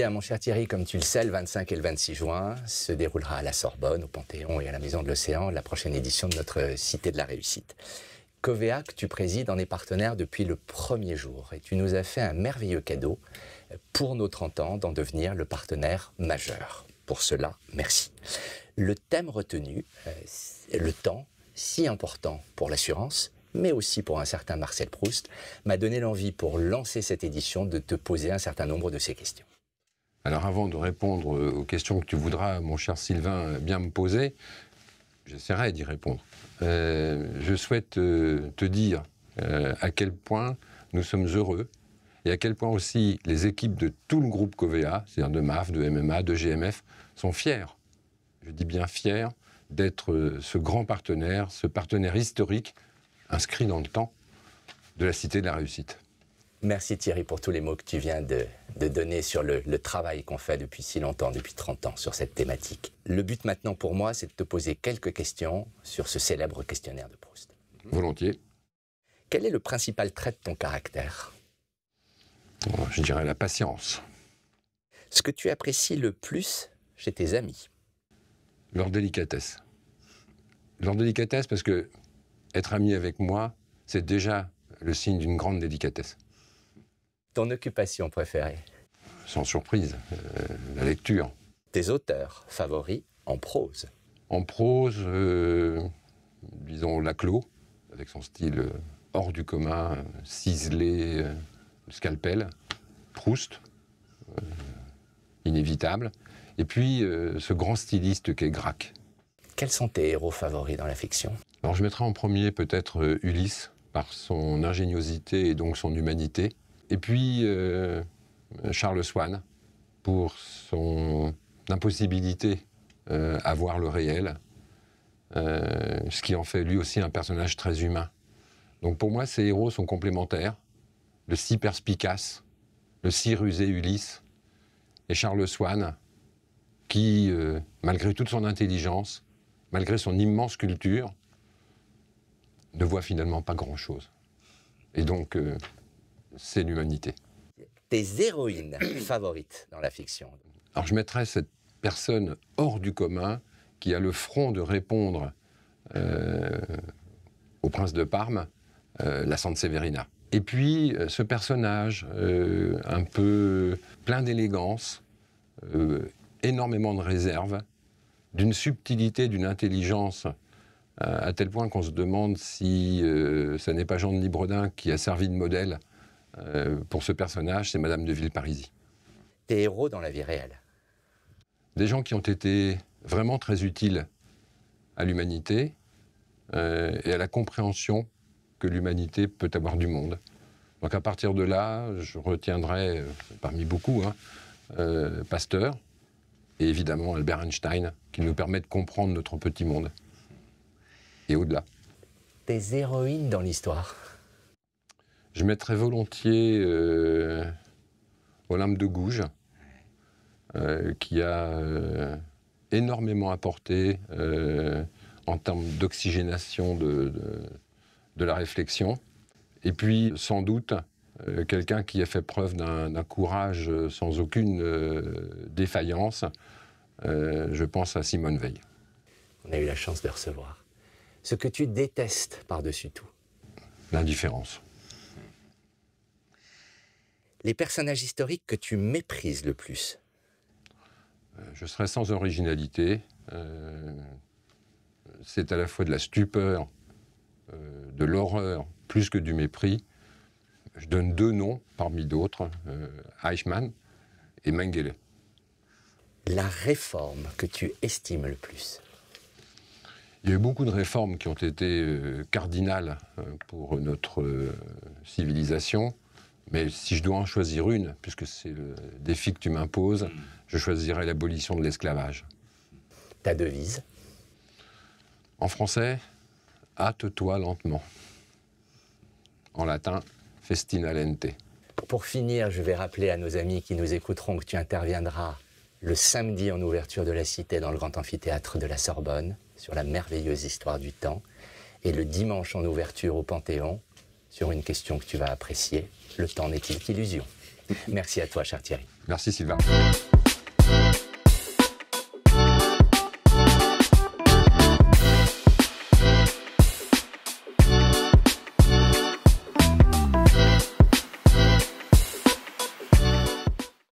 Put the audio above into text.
Bien, mon cher Thierry, comme tu le sais, le 25 et le 26 juin se déroulera à la Sorbonne, au Panthéon et à la Maison de l'Océan la prochaine édition de notre Cité de la Réussite. Covea, que tu présides, en est partenaire depuis le premier jour et tu nous as fait un merveilleux cadeau pour nos 30 ans d'en devenir le partenaire majeur. Pour cela, merci. Le thème retenu, le temps, si important pour l'assurance, mais aussi pour un certain Marcel Proust, m'a donné l'envie pour lancer cette édition de te poser un certain nombre de ces questions. Alors avant de répondre aux questions que tu voudras, mon cher Sylvain, bien me poser, j'essaierai d'y répondre. Je souhaite te dire à quel point nous sommes heureux et à quel point aussi les équipes de tout le groupe Covea, c'est-à-dire de MAF, de MMA, de GMF, sont fiers, je dis bien fiers, d'être ce grand partenaire, ce partenaire historique, inscrit dans le temps, de la Cité de la Réussite. Merci Thierry pour tous les mots que tu viens de donner sur le travail qu'on fait depuis si longtemps, depuis 30 ans, sur cette thématique. Le but maintenant pour moi, c'est de te poser quelques questions sur ce célèbre questionnaire de Proust. Volontiers. Quel est le principal trait de ton caractère? Je dirais la patience. Ce que tu apprécies le plus chez tes amis? Leur délicatesse. Leur délicatesse parce que être ami avec moi, c'est déjà le signe d'une grande délicatesse. Ton occupation préférée? Sans surprise, la lecture. Tes auteurs favoris en prose? En prose, disons Laclos, avec son style hors du commun, ciselé, scalpel. Proust, inévitable. Et puis ce grand styliste qu'est Gracq. Quels sont tes héros favoris dans la fiction? Alors je mettrai en premier peut-être Ulysse, par son ingéniosité et donc son humanité. Et puis Charles Swann, pour son impossibilité à voir le réel, ce qui en fait lui aussi un personnage très humain. Donc pour moi, ces héros sont complémentaires. Le si perspicace, le si rusé Ulysse, et Charles Swann, qui, malgré toute son intelligence, malgré son immense culture, ne voit finalement pas grand-chose. Et donc, c'est l'humanité. Tes héroïnes favorites dans la fiction? Alors je mettrais cette personne hors du commun qui a le front de répondre au prince de Parme, la Sanseverina. Et puis ce personnage un peu plein d'élégance, énormément de réserve, d'une subtilité, d'une intelligence, à tel point qu'on se demande si ça n'est pas Jean de Libredin qui a servi de modèle pour ce personnage, c'est Madame de Villeparisis. Tes héros dans la vie réelle? Des gens qui ont été vraiment très utiles à l'humanité et à la compréhension que l'humanité peut avoir du monde. Donc à partir de là, je retiendrai, parmi beaucoup, Pasteur et évidemment Albert Einstein, qui nous permet de comprendre notre petit monde. Et au-delà. Tes héroïnes dans l'histoire? Je mettrais volontiers Olympe de Gouges, qui a énormément apporté en termes d'oxygénation de la réflexion. Et puis, sans doute, quelqu'un qui a fait preuve d'un courage sans aucune défaillance. Je pense à Simone Veil. On a eu la chance de recevoir. Ce que tu détestes par-dessus tout? L'indifférence. Les personnages historiques que tu méprises le plus? Je serais sans originalité. C'est à la fois de la stupeur, de l'horreur, plus que du mépris. Je donne deux noms parmi d'autres, Eichmann et Mengele. La réforme que tu estimes le plus? Il y a eu beaucoup de réformes qui ont été cardinales pour notre civilisation, mais si je dois en choisir une, puisque c'est le défi que tu m'imposes, je choisirais l'abolition de l'esclavage. Ta devise? En français, hâte-toi lentement. En latin, festina lente. Pour finir, je vais rappeler à nos amis qui nous écouteront que tu interviendras le samedi en ouverture de la Cité dans le grand amphithéâtre de la Sorbonne, sur la merveilleuse histoire du temps, et le dimanche en ouverture au Panthéon, sur une question que tu vas apprécier, le temps n'est-il qu'illusion? Merci à toi, cher Thierry. Merci Sylvain.